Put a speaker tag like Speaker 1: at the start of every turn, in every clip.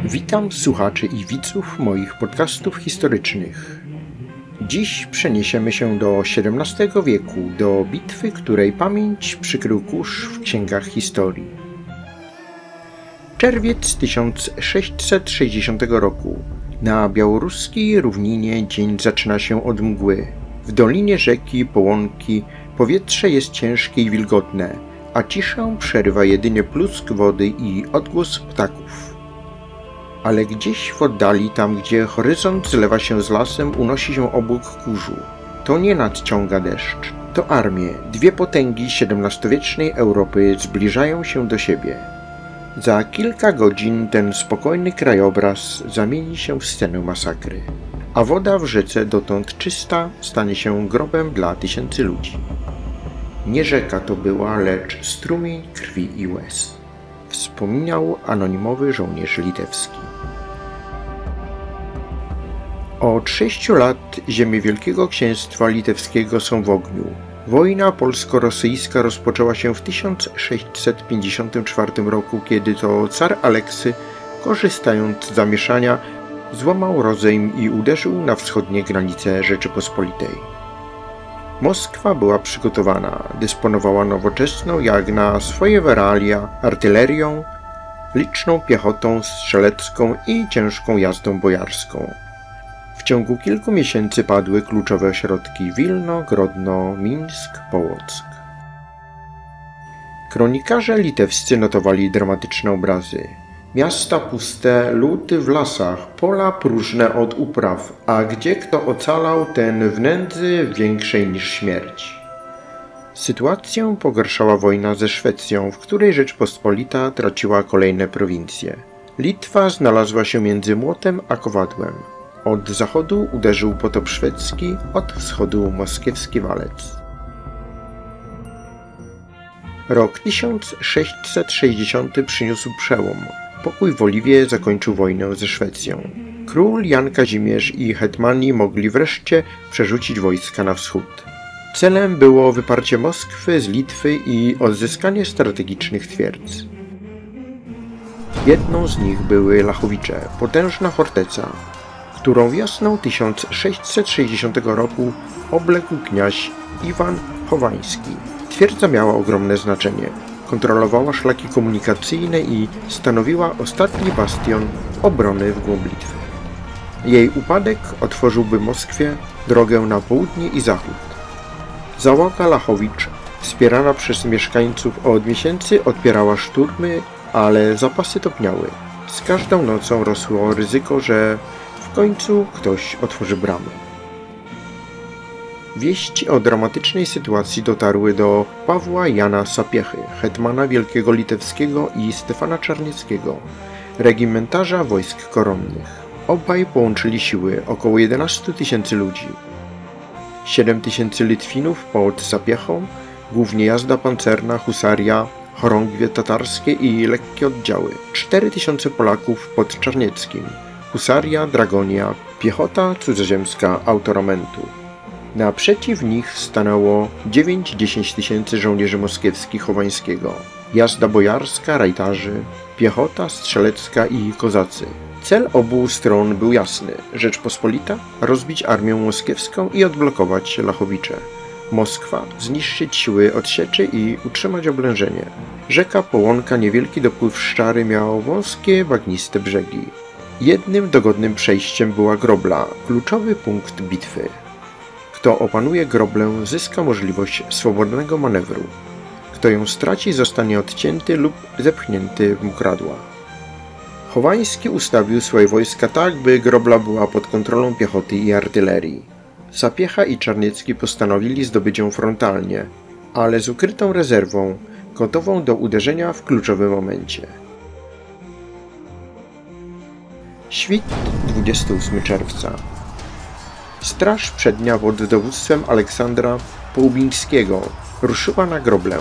Speaker 1: Witam słuchaczy i widzów moich podcastów historycznych. Dziś przeniesiemy się do XVII wieku, do bitwy, której pamięć przykrył kurz w księgach historii. Czerwiec 1660 roku. Na białoruskiej równinie dzień zaczyna się od mgły. W dolinie rzeki Połonki powietrze jest ciężkie i wilgotne, a ciszę przerywa jedynie plusk wody i odgłos ptaków. Ale gdzieś w oddali, tam gdzie horyzont zlewa się z lasem, unosi się obłok kurzu. To nie nadciąga deszcz, to armie, dwie potęgi XVII-wiecznej Europy zbliżają się do siebie. Za kilka godzin ten spokojny krajobraz zamieni się w scenę masakry, a woda w rzece dotąd czysta stanie się grobem dla tysięcy ludzi. Nie rzeka to była, lecz strumień krwi i łez, wspominał anonimowy żołnierz litewski. Od 6 lat ziemie Wielkiego Księstwa Litewskiego są w ogniu. Wojna polsko-rosyjska rozpoczęła się w 1654 roku, kiedy to car Aleksy, korzystając z zamieszania, złamał rozejm i uderzył na wschodnie granice Rzeczypospolitej. Moskwa była przygotowana, dysponowała nowoczesną jak na swoje realia artylerią, liczną piechotą strzelecką i ciężką jazdą bojarską. W ciągu kilku miesięcy padły kluczowe ośrodki Wilno, Grodno, Mińsk, Połock. Kronikarze litewscy notowali dramatyczne obrazy. Miasta puste, lud w lasach, pola próżne od upraw, a gdzie kto ocalał, ten w nędzy większej niż śmierć. Sytuację pogarszała wojna ze Szwecją, w której Rzeczpospolita traciła kolejne prowincje. Litwa znalazła się między młotem a kowadłem. Od zachodu uderzył potop szwedzki, od wschodu moskiewski walec. Rok 1660 przyniósł przełom. Pokój w Oliwie zakończył wojnę ze Szwecją. Król Jan Kazimierz i hetmani mogli wreszcie przerzucić wojska na wschód. Celem było wyparcie Moskwy z Litwy i odzyskanie strategicznych twierdz. Jedną z nich były Lachowicze, potężna forteca, którą wiosną 1660 roku obległ kniaź Iwan Chowański. Twierdza miała ogromne znaczenie. Kontrolowała szlaki komunikacyjne i stanowiła ostatni bastion obrony w głąb Litwy. Jej upadek otworzyłby Moskwie drogę na południe i zachód. Załoga Lachowicz, wspierana przez mieszkańców od miesięcy, odpierała szturmy, ale zapasy topniały. Z każdą nocą rosło ryzyko, że w końcu ktoś otworzy bramy. Wieści o dramatycznej sytuacji dotarły do Pawła Jana Sapiechy, hetmana Wielkiego Litewskiego, i Stefana Czarnieckiego, regimentarza wojsk koronnych. Obaj połączyli siły, około 11 tysięcy ludzi. 7 tysięcy Litwinów pod Sapiechą, głównie jazda pancerna, husaria, chorągwie tatarskie i lekkie oddziały. 4 tysiące Polaków pod Czarnieckim, husaria, dragonia, piechota cudzoziemska autoramentu. Naprzeciw nich stanęło 9–10 tysięcy żołnierzy moskiewskich Chowańskiego, jazda bojarska, rajtarzy, piechota strzelecka i kozacy. Cel obu stron był jasny. Rzeczpospolita rozbić armię moskiewską i odblokować Lachowicze. Moskwa zniszczyć siły odsieczy i utrzymać oblężenie. Rzeka Połonka, niewielki dopływ Szczary, miał wąskie, bagniste brzegi. Jednym dogodnym przejściem była Grobla, kluczowy punkt bitwy. Kto opanuje Groblę, zyska możliwość swobodnego manewru. Kto ją straci, zostanie odcięty lub zepchnięty w mokradła. Chowański ustawił swoje wojska tak, by Grobla była pod kontrolą piechoty i artylerii. Sapiecha i Czarniecki postanowili zdobyć ją frontalnie, ale z ukrytą rezerwą, gotową do uderzenia w kluczowym momencie. Świt 28 czerwca. Straż Przednia pod dowództwem Aleksandra Połubińskiego ruszyła na Groblę.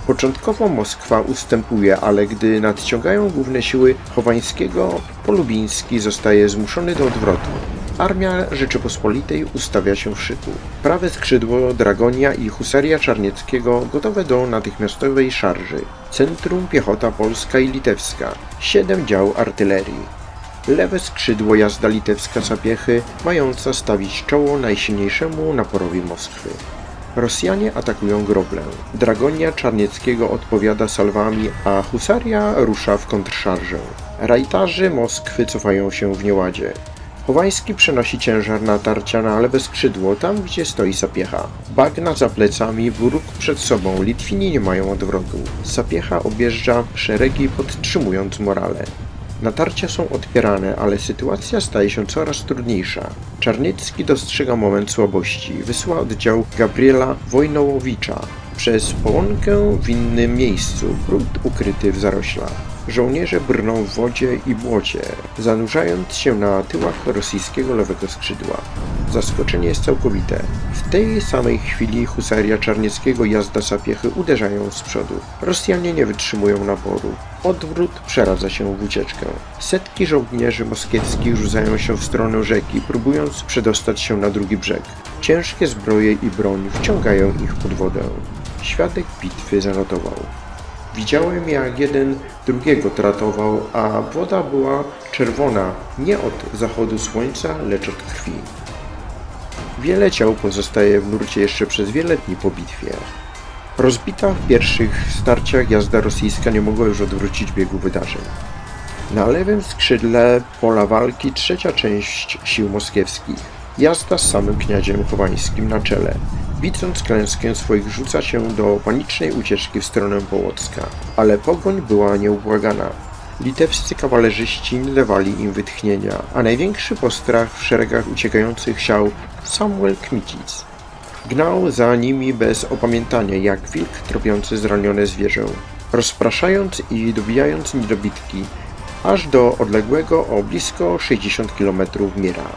Speaker 1: Początkowo Moskwa ustępuje, ale gdy nadciągają główne siły Chowańskiego, Polubiński zostaje zmuszony do odwrotu. Armia Rzeczypospolitej ustawia się w szyku. Prawe skrzydło, dragonia i husaria Czarnieckiego gotowe do natychmiastowej szarży. Centrum piechota polska i litewska. 7 dział artylerii. Lewe skrzydło jazda litewska Sapiechy, mająca stawić czoło najsilniejszemu naporowi Moskwy. Rosjanie atakują Groblę. Dragonia Czarnieckiego odpowiada salwami, a husaria rusza w kontrszarżę. Rajtarzy Moskwy cofają się w nieładzie. Chowański przenosi ciężar natarcia na lewe skrzydło, tam gdzie stoi Sapiecha. Bagna za plecami, wróg przed sobą, Litwini nie mają odwrotu. Sapiecha objeżdża szeregi, podtrzymując morale. Natarcia są odpierane, ale sytuacja staje się coraz trudniejsza. Czarniecki dostrzega moment słabości. Wysyła oddział Gabriela Wojnołowicza przez Połonkę w innym miejscu, brud ukryty w zaroślach. Żołnierze brną w wodzie i błocie, zanurzając się na tyłach rosyjskiego lewego skrzydła. Zaskoczenie jest całkowite. W tej samej chwili husaria Czarnieckiego i jazda Sapiechy uderzają z przodu. Rosjanie nie wytrzymują naporu. Odwrót przeradza się w ucieczkę. Setki żołnierzy moskiewskich rzucają się w stronę rzeki, próbując przedostać się na drugi brzeg. Ciężkie zbroje i broń wciągają ich pod wodę. Świadek bitwy zanotował: widziałem, jak jeden drugiego tratował, a woda była czerwona nie od zachodu słońca, lecz od krwi. Wiele ciał pozostaje w nurcie jeszcze przez wiele dni po bitwie. Rozbita w pierwszych starciach jazda rosyjska nie mogła już odwrócić biegu wydarzeń. Na lewym skrzydle pola walki trzecia część sił moskiewskich. Jazda z samym kniaziem Chowańskim na czele. Widząc klęskę swoich, rzuca się do panicznej ucieczki w stronę Połocka, ale pogoń była nieubłagana. Litewscy kawalerzyści nie dawali im wytchnienia, a największy postrach w szeregach uciekających siał Samuel Kmicic. Gnał za nimi bez opamiętania, jak wilk tropiący zranione zwierzę, rozpraszając i dobijając niedobitki, aż do odległego o blisko 60 km Mira.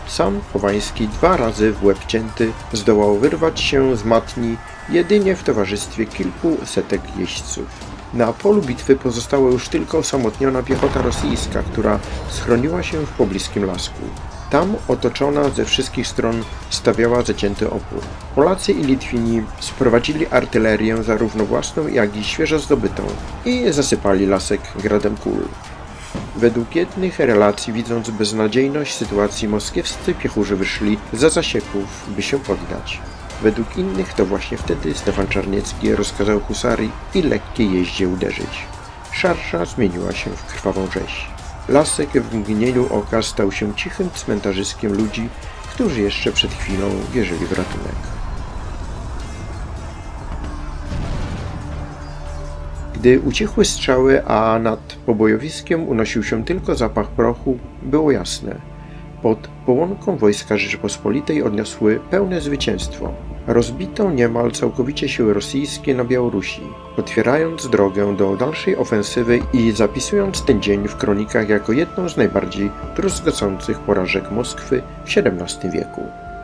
Speaker 1: Sam Chowański 2 razy w łeb cięty zdołał wyrwać się z matni jedynie w towarzystwie kilku setek jeźdźców. Na polu bitwy pozostała już tylko osamotniona piechota rosyjska, która schroniła się w pobliskim lasku. Tam, otoczona ze wszystkich stron, stawiała zacięty opór. Polacy i Litwini sprowadzili artylerię, zarówno własną, jak i świeżo zdobytą, i zasypali lasek gradem kul. Według jednych relacji, widząc beznadziejność sytuacji, moskiewscy piechurzy wyszli za zasieków, by się poddać. Według innych to właśnie wtedy Stefan Czarniecki rozkazał husarii i lekkiej jeździe uderzyć. Szarża zmieniła się w krwawą rzeź. Lasek w mgnieniu oka stał się cichym cmentarzyskiem ludzi, którzy jeszcze przed chwilą wierzyli w ratunek. Gdy ucichły strzały, a nad pobojowiskiem unosił się tylko zapach prochu, było jasne. Pod Połonką wojska Rzeczypospolitej odniosły pełne zwycięstwo. Rozbito niemal całkowicie siły rosyjskie na Białorusi, otwierając drogę do dalszej ofensywy i zapisując ten dzień w kronikach jako jedną z najbardziej druzgocących porażek Moskwy w XVII wieku.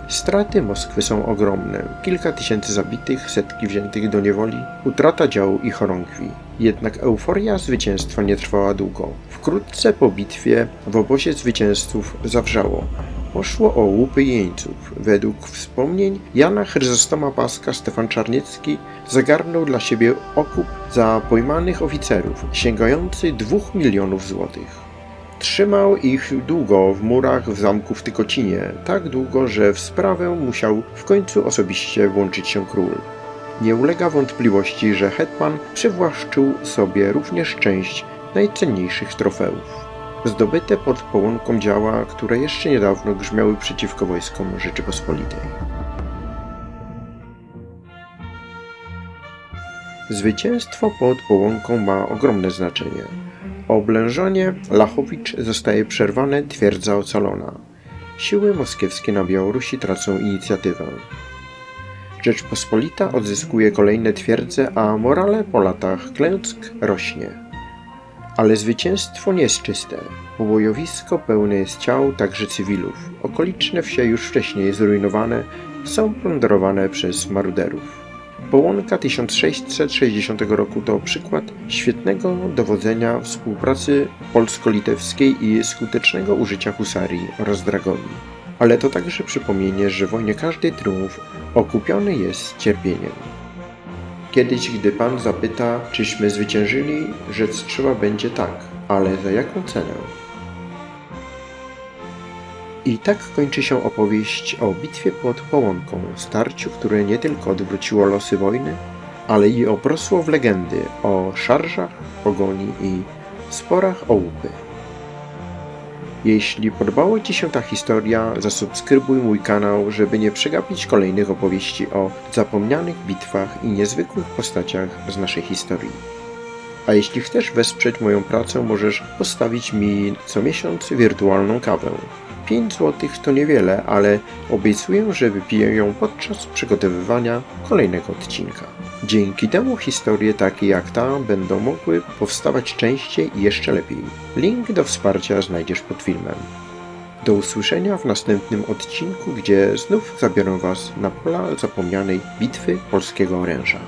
Speaker 1: Straty Moskwy są ogromne. Kilka tysięcy zabitych, setki wziętych do niewoli, utrata działu i chorągwi. Jednak euforia zwycięstwa nie trwała długo. Wkrótce po bitwie w obozie zwycięzców zawrzało. Poszło o łupy jeńców. Według wspomnień Jana Chryzostoma Paska Stefan Czarniecki zagarnął dla siebie okup za pojmanych oficerów, sięgający 2 milionów złotych. Trzymał ich długo w murach w zamku w Tykocinie, tak długo, że w sprawę musiał w końcu osobiście włączyć się król. Nie ulega wątpliwości, że hetman przywłaszczył sobie również część najcenniejszych trofeów, zdobyte pod Połonką działa, które jeszcze niedawno grzmiały przeciwko wojskom Rzeczypospolitej. Zwycięstwo pod Połonką ma ogromne znaczenie. Oblężenie Lachowicz zostaje przerwane, twierdza ocalona. Siły moskiewskie na Białorusi tracą inicjatywę. Rzeczpospolita odzyskuje kolejne twierdze, a morale po latach klęsk rośnie. Ale zwycięstwo nie jest czyste. Pobojowisko pełne jest ciał, także cywilów. Okoliczne wsie już wcześniej zrujnowane są plądrowane przez maruderów. Połonka 1660 roku to przykład świetnego dowodzenia, współpracy polsko-litewskiej i skutecznego użycia husarii oraz dragoni. Ale to także przypomnienie, że w wojnie każdy triumf okupiony jest cierpieniem. Kiedyś, gdy Pan zapyta, czyśmy zwyciężyli, rzec trzeba będzie tak, ale za jaką cenę? I tak kończy się opowieść o bitwie pod Połonką, starciu, które nie tylko odwróciło losy wojny, ale i obrosło w legendy o szarżach, pogoni i sporach o łupy. Jeśli podobała Ci się ta historia, zasubskrybuj mój kanał, żeby nie przegapić kolejnych opowieści o zapomnianych bitwach i niezwykłych postaciach z naszej historii. A jeśli chcesz wesprzeć moją pracę, możesz postawić mi co miesiąc wirtualną kawę. 5 zł to niewiele, ale obiecuję, że wypiję ją podczas przygotowywania kolejnego odcinka. Dzięki temu historie takie jak ta będą mogły powstawać częściej i jeszcze lepiej. Link do wsparcia znajdziesz pod filmem. Do usłyszenia w następnym odcinku, gdzie znów zabiorę Was na pola zapomnianej bitwy polskiego oręża.